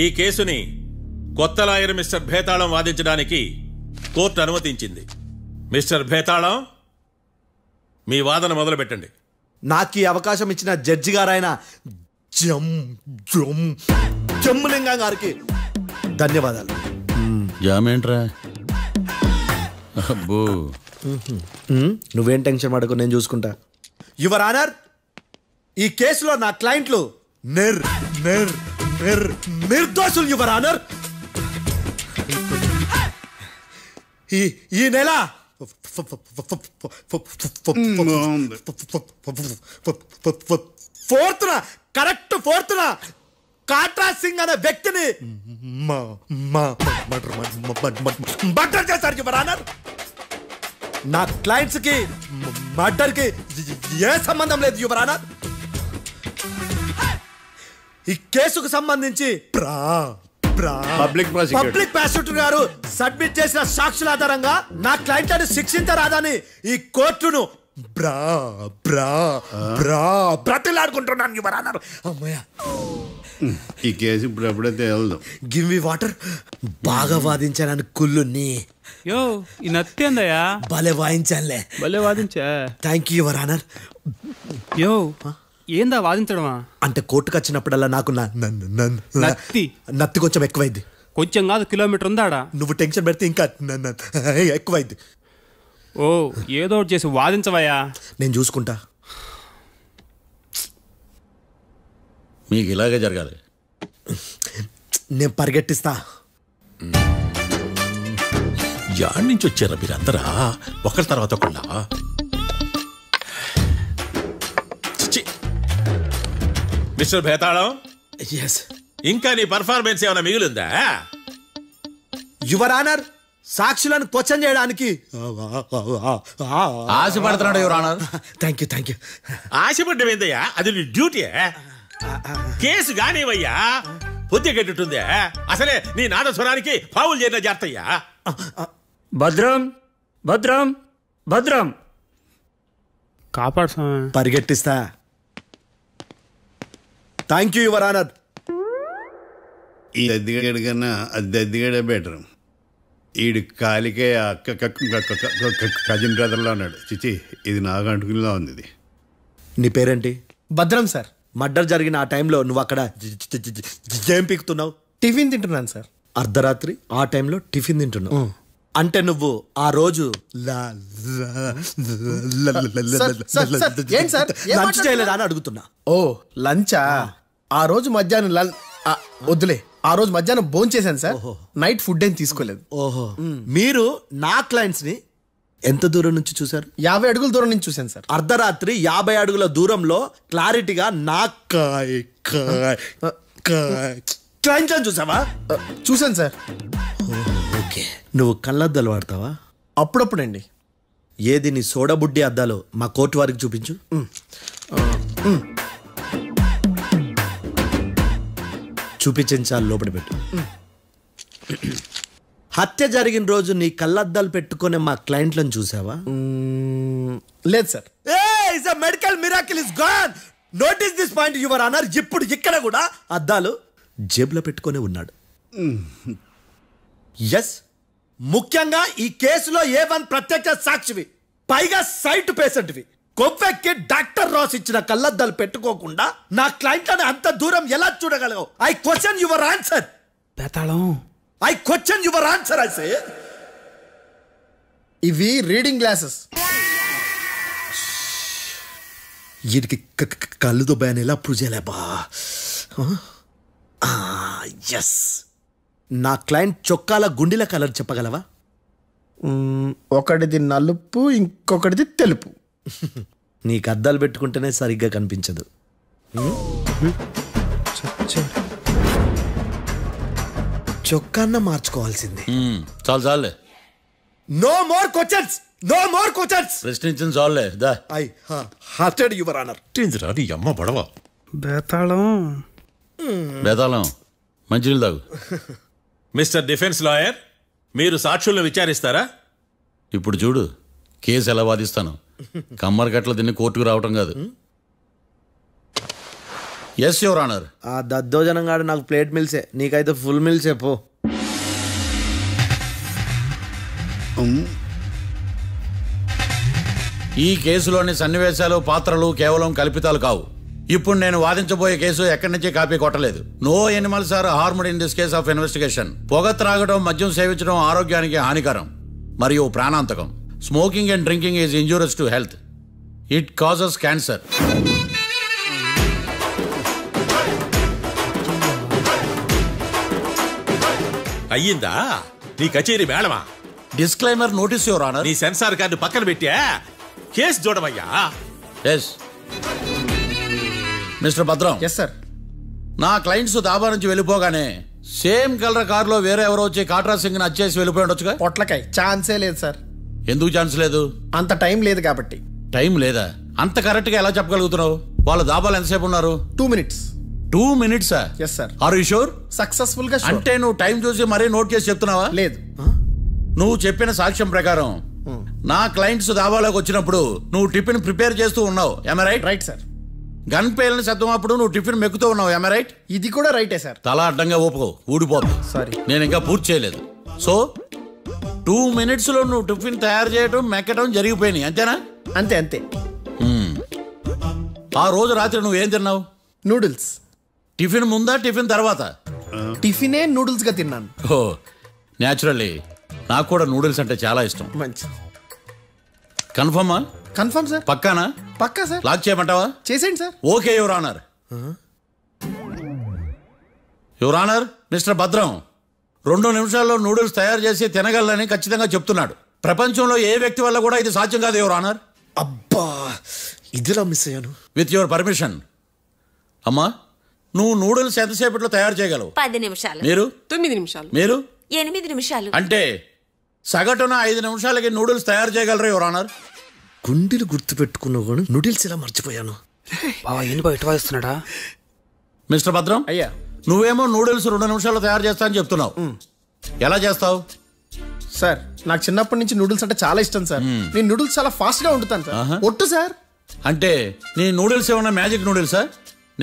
ఈ కేసుని కొత్త లాయర్ మిస్టర్ భేతాళం వాదించడానికి కోర్టు అనుమతించింది. మిస్టర్ భేతాళం, మీ వాదన మొదలు పెట్టండి. నాకు ఈ అవకాశం ఇచ్చిన జడ్జి గారైన జమ్ములింగం గారికి ధన్యవాదాలు. జామేంట్రా? అబ్బో, నువ్వేం టెన్షన్ పడకు, నేను చూసుకుంటా. యువర్ ఆనర్, ఈ కేసులో నా క్లయింట్లు నిర్దోషులు యువర్ ఆనర్. ఈ నెల 4th కాట్రా సింగ్ అనే వ్యక్తిని మర్డర్ చేశారు యువర్ ఆనర్. నా క్లయింట్స్ కి మర్డర్ కి ఏ సంబంధం లేదు యువర్ ఆనర్. ఈ కేసుకు సంబంధించి పబ్లిక్ ప్రాసిక్యూటర్ గారు సబ్మిట్ చేసిన సాక్షుల ఆధారంగా నా క్లయింట్లను శిక్షించరాదని ఈ కోర్టును బ్రతిలాడుకుంటున్నాను యువర్ ఆనర్. అమ్మయ్య, ఈ కేసు ఇప్పుడు ఎప్పుడైతే వెళ్దాం. Give me water. బాగా వాదించానని కుళ్ళుని యో ఈ నత్తేందయ్యా, భలే వాయించానులే. భలే వాదించా. Thank you your honour. యో ఏందా వాదించడమా? అంటే కోర్టుకు వచ్చినప్పుడల్లా నాకు నత్తి కొంచెం ఎక్కువైంది. కొంచెం కాదు, కిలోమీటర్ ఉందాడా. నువ్వు టెన్షన్ పెడితే ఇంకా ఎక్కువైంది. ఓ ఏదో ఒకటి చేసి వాదించవయ్యా. నేను చూసుకుంటా. మీకు ఇలాగే జరగాలి. నేను పరిగెట్టిస్తా. యాడ్ నుంచి వచ్చారా మీరందరా ఒకరి తర్వాత ఒకళ్ళ? మిస్టర్ భేతాళం, ఇంకా నీ పర్ఫార్మెన్స్ ఏమైనా మిగిలిందా? యువర్ ఆనర్, సాక్షులను క్వశ్చన్ చేయడానికి ఆశపడుతున్నాడు యువర్ ఆనర్. Thank you. ఆశపడ్డం ఏందయ్యా, అది నీ డ్యూటీ. కేసు గానివయ్యా, పొద్దు గట్టుందే. అసలే నీ నాదస్వరానికి పావులు చేరిన జాగ్రత్తయ్యా. భద్రం భద్రం భద్రం కాపాడు. పరిగెట్టిస్తా. Thank you your honour. ఈ దద్దిగాడి కన్నా అది దద్దిగాడే బెటర్. ఈడు కాలికే కజిన్ బ్రదర్లో ఉన్నాడు. చిచి, ఇది నాకు అంటుకునిలా ఉంది. ఇది నీ పేరేంటి? భద్రం సార్. మర్డర్ జరిగిన ఆ టైంలో నువ్వు అక్కడ ఏం పీకుతున్నావు? టిఫిన్ తింటున్నాను సార్. అర్ధరాత్రి ఆ టైంలో టిఫిన్ తింటున్నావు అంటే నువ్వు ఆ రోజు లంచ్ చేయలేదా అని అడుగుతున్నా. ఓ లంచా? ఆ రోజు మధ్యాహ్నం వద్దులే, ఆ రోజు మధ్యాహ్నం భోజనం చేశాను సార్. నైట్ ఫుడ్ ఏం తీసుకోలేదు. ఓహో, మీరు నా క్లయింట్స్ ని ఎంత దూరం నుంచి చూసారు? 50 అడుగుల దూరం నుంచి చూశాను సార్. అర్ధరాత్రి 50 అడుగుల దూరంలో క్లారిటీగా నా క్లయింట్లను చూసావా? చూశాను సార్. ఓకే, నువ్వు కళ్ళద్దాలు వాడతావా? అప్పుడప్పుడండి. ఏది నీ సోడబుడ్డి అద్దాలు మా కోర్టు వారికి చూపించు. చూపించాలి, లోపల పెట్టు. హత్య జరిగిన రోజు నీ కళ్ళద్దాలు పెట్టుకునే మా క్లయింట్లను చూసావా? లేదు sir. Medical miracle is gone. Notice this point your honour. ఇప్పుడు ఇక్కడ కూడా అద్దాలు జేబులో పెట్టుకునే ఉన్నాడు. ఎస్, ముఖ్యంగా ఈ కేసులో A1 ప్రత్యక్ష సాక్షివి, పైగా సైట్ పేషెంట్వి. కొవ్వెక్కి డాక్టర్ రాస్ ఇచ్చిన కళ్ళద్దాలు పెట్టుకోకుండా నా క్లయింట్లను అంత దూరం ఎలా చూడగలవు? I question your answer. బేతాళం, I question your answer. I say ఇవి రీడింగ్ గ్లాసెస్. వీటికి కళ్ళు దుబ్బాయని ఎలా ప్రూవ్ చేయలేబా? ఎస్, నా క్లయింట్ చొక్కాల గుండెల కలర్ చెప్పగలవా? ఒకటిది నలుపు, ఇంకొకటిది తెలుపు. నీకు అద్దాలు పెట్టుకుంటేనే సరిగ్గా కనిపించదు. చొక్కాన్న మార్చుకోవాల్సింది. చాలు చాలే. No more questions, no more questions. ప్రశ్నించిన చాలులే. దా. I hearted your honour. నీ అమ్మ బడవ. బేతాళం మంచినీళ్ళు తాగు. మిస్టర్ డిఫెన్స్ లాయర్, మీరు సాక్షులను విచారిస్తారా? ఇప్పుడు చూడు కేసు ఎలా వాదిస్తాను. కమ్మరి కట్ల తిని కోర్టుకు రావటం కాదు. Yes your honour. ఆ దద్దోజనం గాడు నాకు ప్లేట్ మిల్సే, నీకైతే ఫుల్ మిల్సే పో. ఈ కేసులోని సన్నివేశాలు పాత్రలు కేవలం కల్పితాలు కావు. ఇప్పుడు నేను వాదించబోయే కేసు ఎక్కడి నుంచి కాపీ కొట్టలేదు. No animals are harmed in this case of investigation. పొగ త్రాగడం, మద్యం సేవించడం ఆరోగ్యానికి హానికరం మరియు ప్రాణాంతకం. Smoking and drinking is injurious to health. It causes cancer. అయ్యిందా నీ కచేరీ మేడమా? Disclaimer notice your honour. నీ సెన్సార్ కార్డు పక్కన పెట్టా కేసు చూడమయ్యా. Yes mister Bhadram. Yes sir. నా క్లయింట్స్ దాబా నుంచి వెళ్ళిపోగానే సేమ్ కలర్ కారులో వేరే ఎవరో వచ్చి కాట్రా సింగ్ ని అచ్చేసి వెళ్ళిపోయి ఉండొచ్చుగా. పొట్లకాయ ఛాన్సే లేదు సార్. ఎందుకు ఛాన్స్ లేదు? అంత టైం లేదు కాబట్టి. టైం లేదా? అంత కరెక్ట్ గా ఎలా చెప్పగలుగుతున్నావు? వాళ్ళ దాబాలు ఎంతసేపు ఉన్నారు? 2 minutes. 2 minutes? Yes sir. Are you sure? Successful గా అంటే నువ్వు టైం చూసి మరీ నోట్ చేసి చెప్తున్నావా? లేదు. నువ్వు చెప్పిన సాక్ష్యం ప్రకారం నా క్లయింట్స్ దాబాలోకి వచ్చినప్పుడు నువ్వు టిఫిన్ ప్రిపేర్ చేస్తూ ఉన్నావు. am I right? Right sir. Gun పేలిన శబ్దం అప్పుడు నువ్వు టిఫిన్ మెక్కుతూ ఉన్నావు. am I right? ఇది కూడా రైటే సార్. తల అడ్డంగా ఊపుకో, ఊడిపోతుంది. సారీ. నేను ఇంకా పూర్తి చేయలేదు. సో 2 minutes లో నువ్వు టిఫిన్ తయారు చేయడం, మెక్కడం జరిగిపోయినాయి, అంతేనా? అంతే అంతే. ఆ రోజు రాత్రి నువ్వేం తిన్నావు? నూడిల్స్. టిఫిన్ ముందా, టిఫిన్ తర్వాత? టిఫినే నూడిల్స్ గా తిన్నాను. ఓ న్యాచురల్లీ నాకు కూడా నూడిల్స్ అంటే చాలా ఇష్టం. మంచి. కన్ఫర్మా? Confirm sir. పక్కానా? పక్కా సార్. లాక్ చేయమంటావా? చేసేయండి sir. Okay your honour. Your honour, mister Bhadram 2 నిమిషాల్లో నూడిల్స్ తయారు చేసి తినగలని ఖచ్చితంగా చెప్తున్నాడు. ప్రపంచంలో ఏ వ్యక్తి వల్ల కూడా ఇది సాధ్యం కాదు యువర్ ఆనర్. అబ్బా, ఇదిలా మిస్ అయ్యాను. With your permission. అమ్మా, నువ్వు నూడిల్స్ ఎంతసేపట్లో తయారు చేయగలవు? 10 నిమిషాలు. మీరు? 9 నిమిషాలు. మీరు? 8 నిమిషాలు. అంటే సగటున 5 నిమిషాలకి నూడిల్స్ తయారు చేయగలరు యువర్ ఆనర్. గుండెలు గుర్తు పెట్టుకున్నావు కానీ నూడిల్స్ ఇలా మర్చిపోయాను. బావా ఏంటి బయట వాయిస్తున్నాడా? మిస్టర్ భద్రం, అయ్యా నువ్వేమో నూడిల్స్ 2 నిమిషాల్లో తయారు చేస్తా అని చెప్తున్నావు. ఎలా చేస్తావు? సార్, నాకు చిన్నప్పటి నుంచి నూడిల్స్ అంటే చాలా ఇష్టం సార్. నేను నూడిల్స్ చాలా ఫాస్ట్ గా వండుతాను సార్. ఒట్టు సార్. అంటే నీ నూడిల్స్ ఏమన్నా మ్యాజిక్ నూడిల్సా?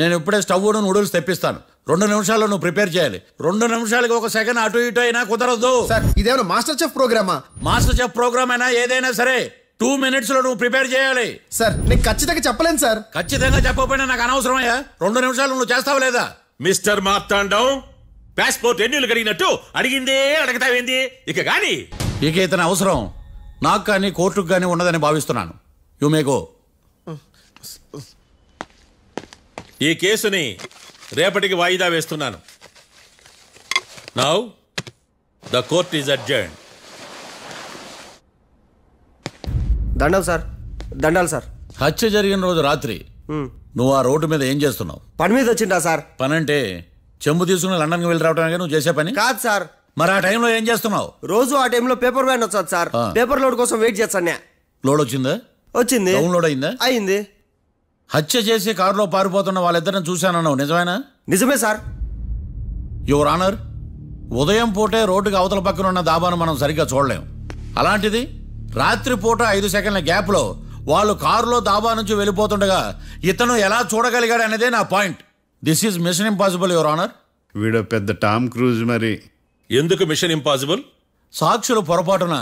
నేను ఇప్పుడే స్టవ్ నూడిల్స్ తెప్పిస్తాను. 2 నిమిషాల్లో నువ్వు ప్రిపేర్ చేయాలి. 2 నిమిషాలకి 1 సెకండ్ అటు ఇటు అయినా కుదరదు సార్. ఇదేమైనా మాస్టర్ చెఫ్ ప్రోగ్రామా? మాస్టర్ చెఫ్ ప్రోగ్రామ్ అయినా ఏదైనా సరే 2 minutes లో నువ్వు ప్రిపేర్ చేయాలి. సార్, నేను ఖచ్చితంగా చెప్పలేను సార్. ఖచ్చితంగా చెప్పకపోయినా నాకు అనవసరమయ్యా. 2 నిమిషాలు నువ్వు చేస్తావు లేదా? మిస్టర్ మార్తాండం, పాస్పోర్ట్ ఎన్నిళ్ళు కడిగినట్టు అడిగిందే అడగతావేంది ఇక గాని? ఇక ఇతని అవసరం నాకు కానీ కోర్టుకు కానీ ఉన్నదని భావిస్తున్నాను. You may go. ఈ కేసుని రేపటికి వాయిదా వేస్తున్నాను. Now the court is adjourned. దండం సార్. దండాలి సార్. హత్య జరిగిన రోజు రాత్రి నువ్వు ఆ రోడ్డు మీద ఏం చేస్తున్నావు? పని మీద వచ్చిందా సార్? పని అంటే చెంబు తీసుకుని లండన్కి వెళ్ళి రావడానికి నువ్వు చేసే పని కాదు సార్. మరి ఆ టైంలో ఏం చేస్తున్నావు? రోజు ఆ టైంలో పేపర్ వ్యాన్ వచ్చాది సార్. పేపర్ లోడ్ కోసం వెయిట్ చేస్తాను. లోడ్ వచ్చిందా? వచ్చింది. డౌన్లోడ్ అయిందా? అయింది. హత్య చేసి కారులో పారిపోతున్న వాళ్ళిద్దరిని చూశానన్నావు, నిజమేనా? నిజమే సార్. యువర్ ఆనర్, ఉదయం పూటే రోడ్డుకి అవతల పక్కన ఉన్న దాబాను మనం సరిగ్గా చూడలేం. అలాంటిది రాత్రి పూట 5 సెకండ్ల గ్యాప్లో వాళ్ళు కారులో దాబా నుంచి వెళ్ళిపోతుండగా ఇతను ఎలా చూడగలిగాడు అనేదే నా point. This is mission impossible your honour. వీడో పెద్ద టామ్ క్రూజ్. మరి ఎందుకు మిషన్ ఇంపాసిబుల్? సాక్షులు పొరపాటున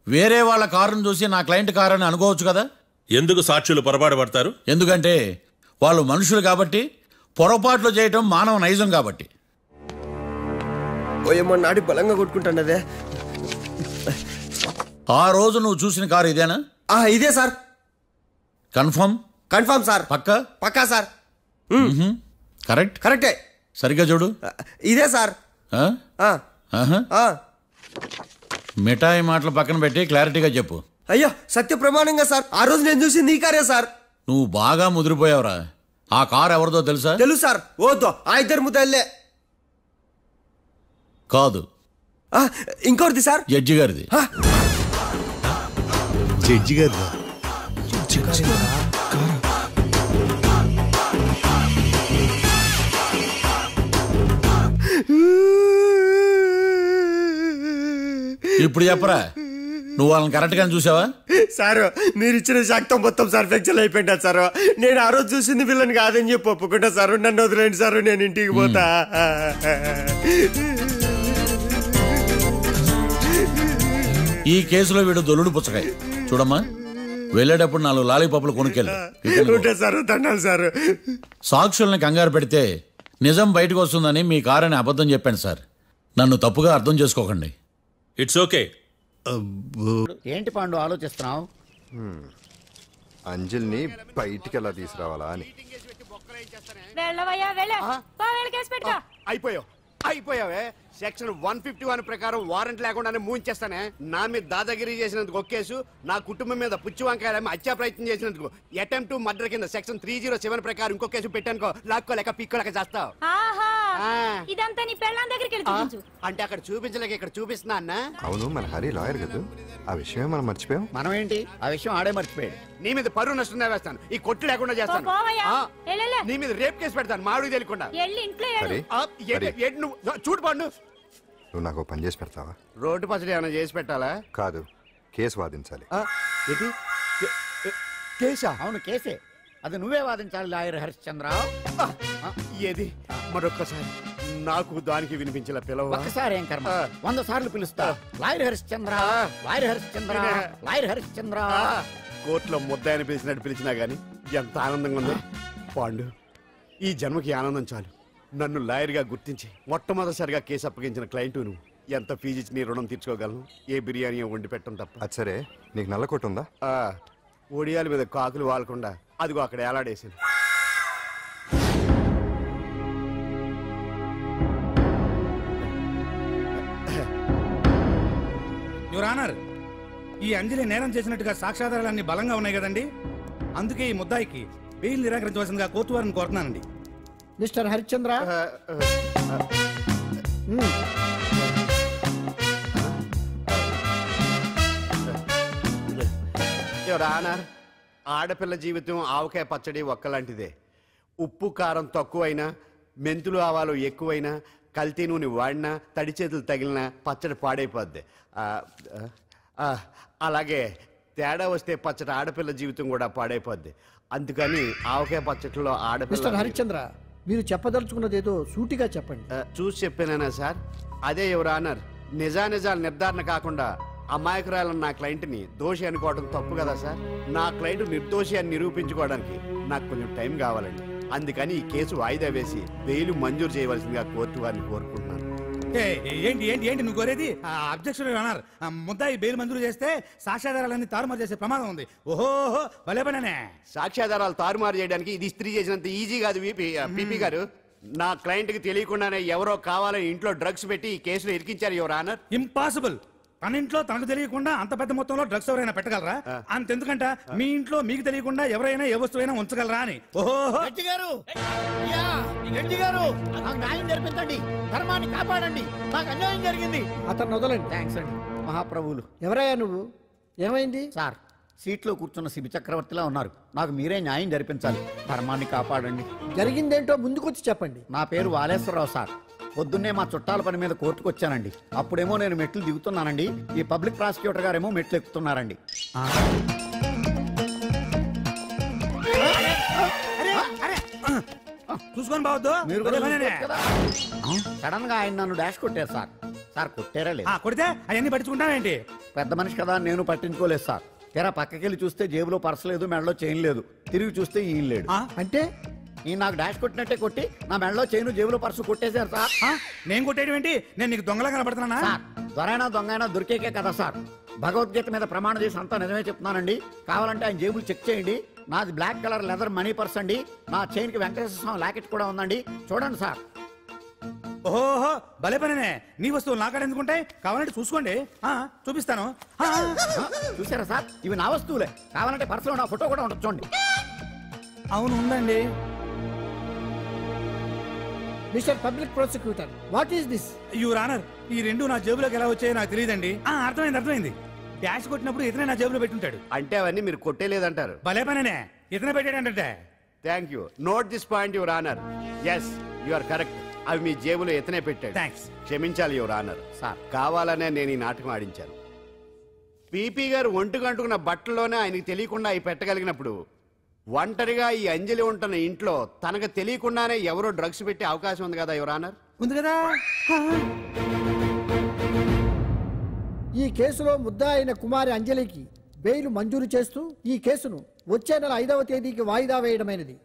వేరే వాళ్ళ కారును చూసి నా క్లయింట్ కారు అని అనుకోవచ్చు కదా. ఎందుకు సాక్షులు పొరపాటు పడతారు? ఎందుకంటే వాళ్ళు మనుషులు కాబట్టి, పొరపాట్లు చేయటం మానవ నైజం కాబట్టి. ఓయమ్మ, నాటి బలంగా కొట్టుకుంటానదే. ఆ రోజు నువ్వు చూసిన కారు ఇదేనా? ఇదే సార్. కన్ఫర్మ్? Confirm sir. పక్కా? పక్కా సార్. కరెక్ట్? కరెక్టే. సరిగ్గా చూడు. ఇదే సార్. మిఠాయి మాటలు పక్కన పెట్టి క్లారిటీగా చెప్పు. అయ్యో, సత్య ప్రమాణంగా సార్, ఆ రోజు నేను చూసి నీ కారే సార్. నువ్వు బాగా ముదిరిపోయావురా. ఆ కారు ఎవరిదో తెలుసా? తెలుసు సార్. ఓతో ఆ ఇద్దరు ముద్దల్లే. కాదు, ఇంకోటిది సార్. జడ్జి గారిది. జడ్జి గారు ఇప్పుడు చెప్పరా? నువ్వు వాళ్ళని కరెక్ట్ గానే చూసావా? సారు మీరు ఇచ్చిన శాక్తం మొత్తం సార్ ఫ్రాక్చర్ అయిపోయింటా సారు. నేను ఆ రోజు చూసింది వీళ్ళని కాదని చెప్పి ఒప్పుకుంటా సారు. నన్ను వదిలేండి సారు, నేను ఇంటికి పోతా. ఈ కేసులో వీడు దొల్లుడు పుచ్చకాయ. చూడమ్మా, వెళ్ళేటప్పుడు 4 లాలీపాపులు కొనుక్కెళ్ళు. Sir దండాలి sir. సాక్షుల్ని కంగారు పెడితే నిజం బయటకు వస్తుందని మీ కారని అబద్ధం చెప్పాను సార్. నన్ను తప్పుగా అర్థం చేసుకోకండి. It's okay. ఏంటి పాండు ఆలోచిస్తున్నావు? అంజలిని బయటికి ఎలా తీసుకురావాలా అని. అయిపోయావే. సెక్షన్ 151 ప్రకారం వారెంట్ లేకుండానే మూయించేస్తానే. నా మీద దాదాగిరి చేసినందుకు ఒక కేసు, నా కుటుంబం మీద పుచ్చి వంకాయలేమో హత్యా ప్రయత్నం చేసినందుకు అటెంప్ట్ టు మర్డర్ కింద సెక్షన్ 307 ప్రకారం ఇంకో కేసు పెట్టానుకో, లాక్కోలేక పిక్కోలేక చేస్తావు. ఇదంతా నీ పెళ్ళాం దగ్గరికి వెళ్ళి అంటే అక్కడ చూపించలేక ఇక్కడ చూపిస్తున్నా అన్న. అవును, మన హరి లాయర్ కదా, ఆ విషయమే మనం మర్చిపోయాం. మనం ఏంటి ఆ విషయం ఆడే మర్చిపోయాడు. నీ మీద పరువు నష్టం వేస్తాను, ఈ కొట్టు లేకుండా చేస్తాను. నీ మీద రేప్ కేసు పెడతాను మాడు తెలియకుండా. చూడు పండు, నువ్వు నాకు పని చేసి పెడతావా? రోడ్డు పసలు ఏమైనా చేసి పెట్టాలా? కాదు, కేసు వాదించాలి. కేసా? అవును కేసే. అది నువ్వే వాదించాలి లాయర్ హరిశ్చంద్ర. ఏది మరొక్కసారి నాకు దానికి వినిపించిన పిలవ. ఒక్కసారి ఏం కర్మ, 100 సార్లు పిలుస్తా. Lawyer Harishchandra, lawyer Harishchandra, lawyer Harishchandra. కోర్టులో ముద్దాయని పిలిచినట్టు పిలిచినా గానీ ఎంత ఆనందంగా ఉందో. పాండు, ఈ జన్మకి ఆనందం చాలు. నన్ను లాయర్గా గుర్తించి మొట్టమొదటిసారిగా కేసు అప్పగించిన క్లయింట్ నువ్వు. ఎంత ఫీజు ఇచ్చి నీ రుణం తీర్చుకోగలను? ఏ బిర్యానీ వండి పెట్టడం తప్ప. అది సరే, నీకు నల్ల కొట్టు ఉందా? ఒడియాల మీద కాకులు వాలకుండా అదిగో అక్కడ ఏలాడేసింది. యువర్ ఆనర్, ఈ అంజలి నేరం చేసినట్టుగా సాక్ష్యాధారాలన్నీ బలంగా ఉన్నాయి కదండి. అందుకే ఈ ముద్దాయికి బెయిల్ నిరాకరించవలసిందిగా కోర్టు వారిని కోరుతున్నానండి. మిస్టర్ హరిశ్చంద్ర, యువర్ ఆనర్, ఆడపిల్ల జీవితం ఆవకాయ పచ్చడి ఒక్కలాంటిదే. ఉప్పు కారం తక్కువైనా, మెంతులు ఆవాలు ఎక్కువైనా, కల్తీ నూనె వాడినా, తడి చేతులు తగిలినా పచ్చడి పాడైపోద్ది. అలాగే తేడా వస్తే పచ్చడి ఆడపిల్ల జీవితం కూడా పాడైపోద్ది. అందుకని ఆవకాయ పచ్చడిలో ఆడపిల్ల. మిస్టర్ హరిశ్చంద్ర, మీరు చెప్పదలుచుకున్నది ఏదో సూటిగా చెప్పండి. చూసి చెప్పానా సార్? అదే యువర్ ఆనర్, నిజానిజాలు నిర్ధారణ కాకుండా అమాయకురాలను నా క్లయింట్ని దోషి అనుకోవడం తప్పు కదా సార్. నా క్లయింట్ నిర్దోషి అని నిరూపించుకోవడానికి నాకు కొంచెం టైం కావాలండి. అందుకని ఈ కేసు వాయిదా వేసి బెయిల్ మంజూరు చేయవలసిందిగా కోర్టు వారిని కోరుకుంటున్నాను. ఏంటి ఏంటి ఏంటి నువ్వు కోరేది? అబ్జెక్షన్ అన్నారు. ముద్దాయి బెయిల్ మంజూరు చేస్తే సాక్ష్యాధారాలన్నీ తారుమారు చేసే ప్రమాదం ఉంది. ఓహో భలే పనే. సాక్ష్యాధారాలు తారుమారు చేయడానికి ఇది ఇస్త్రీ చేసినంత ఈజీ కాదు పిపి గారు. నా క్లయింట్ కి తెలియకుండానే ఎవరో కావాలని ఇంట్లో డ్రగ్స్ పెట్టి ఈ కేసులో ఇరికించారు యువర్ ఆనర్. ఇంపాసిబుల్. తన ఇంట్లో తనకు తెలియకుండా అంత పెద్ద మొత్తంలో డ్రగ్స్ ఎవరైనా పెట్టగలరా? అంతెందుకంట మీ ఇంట్లో మీకు తెలియకుండా ఎవరైనా ఏ వస్తువైనా ఉంచగలరా అని. ఓహో న్యాయం జరిపించండి, ధర్మాన్ని కాపాడండి, నాకు అన్యాయం జరిగింది. అతను వదలండి. థ్యాంక్స్ అండి మహాప్రభువులు. ఎవరయ్యా నువ్వు? ఏమైంది సార్? సీట్లో కూర్చున్న శిబి చక్రవర్తిలా ఉన్నారు. నాకు మీరే న్యాయం జరిపించాలి, ధర్మాన్ని కాపాడండి. జరిగిందేంటో ముందుకొచ్చి చెప్పండి. నా పేరు వాలేశ్వరరావు సార్. పొద్దున్నే మా చుట్టాల పని మీద కోర్టుకు వచ్చానండి. అప్పుడేమో నేను మెట్లు దిగుతున్నానండి, ఈ పబ్లిక్ ప్రాసిక్యూటర్ గారేమో మెట్లు ఎక్కుతున్నారండి. చూసుకొని బావద్దు. సడన్ గా ఆయన నన్ను డాష్ కొట్టారు సార్. సార్ కొట్టారా లేదు? కొడితే అవన్నీ పట్టించుకుంటావేంటి? పెద్ద మనిషి కదా నేను పట్టించుకోలేదు సార్. తెరా పక్కకెళ్ళి చూస్తే జేబులో పర్స్ లేదు, మెడలో చైన్ లేదు. తిరిగి చూస్తే ఈయన లేడు. అంటే నేను నాకు డాష్ కొట్టినట్టే కొట్టి నా మెడలో చైన్ జేబులో పర్సు కొట్టేశారు సార్. నేను కొట్టేయడం ఏంటి? నేను నీకు దొంగలా కనబడుతున్నా సార్? దొరైనా దొంగైనా దొరికేకే కదా సార్. భగవద్గీత మీద ప్రమాణం చేసి అంతా నిజమే చెప్తున్నానండి. కావాలంటే ఆయన జేబులు చెక్ చేయండి. నాది black colour leather money purse అండి. నా చైన్ కి వెంకటేశ్వర స్వామి లాకెట్ కూడా ఉందండి, చూడండి సార్. ఓహో భలే పనే. నీ వస్తువులు నాకాడ ఎందుకుంటాయి? కావాలంటే చూసుకోండి, చూపిస్తాను. చూసారా సార్, ఇవి నా వస్తువులే. కావాలంటే పర్సులో నా ఫోటో కూడా ఉంటుంది, చూడండి. అవును ఉందండి. Mister public prosecutor, what is this? Your honour, ఈ రెండు నా జేబులోకి ఎలా వచ్చాయో నాకు తెలియదండి. అర్థమైంది. డాష్ కొట్టినప్పుడు ఇతనే నా జేబులో పెట్టుంటాడు. అంటే అవన్నీ మీరు కొట్టేలేదంటారు? భలే పనే, ఇతనే పెట్టాడంటే. Thank you. Note this point your honour. Yes, you are correct. అవి మీ జేబులో ఎత్తనే పెట్టాడు. థ్యాంక్స్. క్షమించాలి యువర్ ఆనర్. సార్, కావాలనే నేను ఈ నాటకం ఆడించాను. పీపీ గారు ఒంటికి అంటుకున్న బట్టల్లోనే ఆయనకి తెలియకుండా అవి పెట్టగలిగినప్పుడు ఒంటరిగా ఈ అంజలి ఉంటున్న ఇంట్లో తనకు తెలియకుండానే ఎవరో డ్రగ్స్ పెట్టే అవకాశం ఉంది కదా యువర్ ఆనర్. ఉంది కదా. ఈ కేసులో ముద్దా అయిన కుమారి అంజలికి బెయిల్ మంజూరు చేస్తూ ఈ కేసును వచ్చే నెల 5వ తేదీకి వాయిదా వేయడమైనది.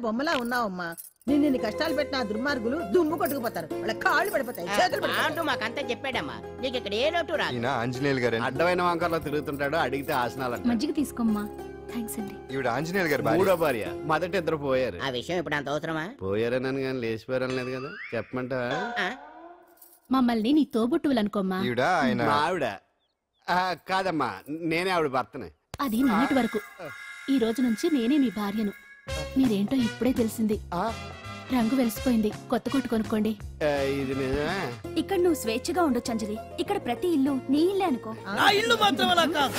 బొమ్మలా ఉన్నావమ్మా. నిన్ను కష్టాలు పెట్టిన దుర్మార్గులు దుమ్ము కొట్టుకుపోతారు. వాళ్ళ కాళ్ళు పడిపోతాయి, చేతులు పడిపోతాయి. మాకంతా చెప్పాడమ్మా. నీకు ఇక్కడ ఏ లోటు రాదు. ఆంజనేయులు గారు అడ్డమైన వంకర్లో తిరుగుతుంటాడు. అడిగితే ఆసనాలు మజ్జిగ తీసుకోమ్మా. థ్యాంక్స్ అండి. ఈవిడ ఆంజనేయులు గారు మూడో భార్య. మొదటి ఇద్దరు పోయారు. ఆ విషయం ఇప్పుడు అంత అవసరమా? పోయారనని కానీ లేచిపోయారని లేదు కదా. చెప్పమంటా? మమ్మల్ని నీ తోబుట్టువులనుకోమ్మా. ఈవిడ ఆయన మా ఆవిడ కాదమ్మా, నేనే ఆవిడ భర్తనే. అది నిన్నటి వరకు. ఈ రోజు నుంచి నేనే మీ భార్యను. మీరేంటో ఇప్పుడే తెలిసింది. రంగు వెలిసిపోయింది, కొత్త కొట్టు కొనుక్కోండి. ఇది నిజమే. ఇక్కడ నువ్వు స్వేచ్ఛగా ఉండొచ్చు అంజలి. ఇక్కడ ప్రతి ఇల్లు నీ ఇల్లే అనుకో. నా ఇల్లు మాత్రం అలా కాదు.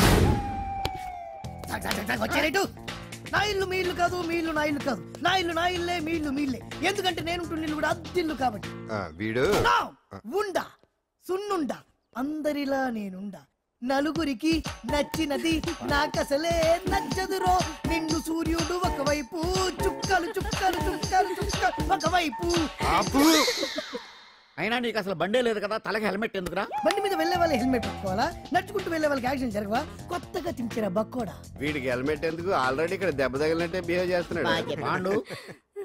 నా ఇల్లు మీ ఇల్లు కాదు, మీ ఇల్లు నా ఇల్లు కాదు. నా ఇల్లు నా ఇల్లే, మీ ఇల్లు మీ ఇల్లే. ఎందుకంటే నేను ఇల్లు కూడా అద్దిల్లు కాబట్టి. వీడు ఉండా సున్నుండా అందరిలా నేనుండా. నలుగురికి నచ్చినది నాకసలే నచ్చదురో. నిన్ను సూర్యుడు ఒకవైపు, చుక్కలు చుక్కలు చుక్కలు చుక్కలు ఒకవైపు. అయినా నీకు అసలు బండే లేదు కదా, తలకి హెల్మెట్ ఎందుకురా? బండి మీద వెళ్లే వాళ్ళు హెల్మెట్ పెట్టుకోవాలా? నడుచుకుంటూ వెళ్లే వాళ్ళకి యాక్సిడెంట్ జరగవా? కొత్తగా తింటారా బక్కోడా? వీడికి హెల్మెట్ ఎందుకు? ఆల్రెడీ ఇక్కడ దెబ్బ తగిలినట్టే బిహేవ్ చేస్తున్నాడు. పాండు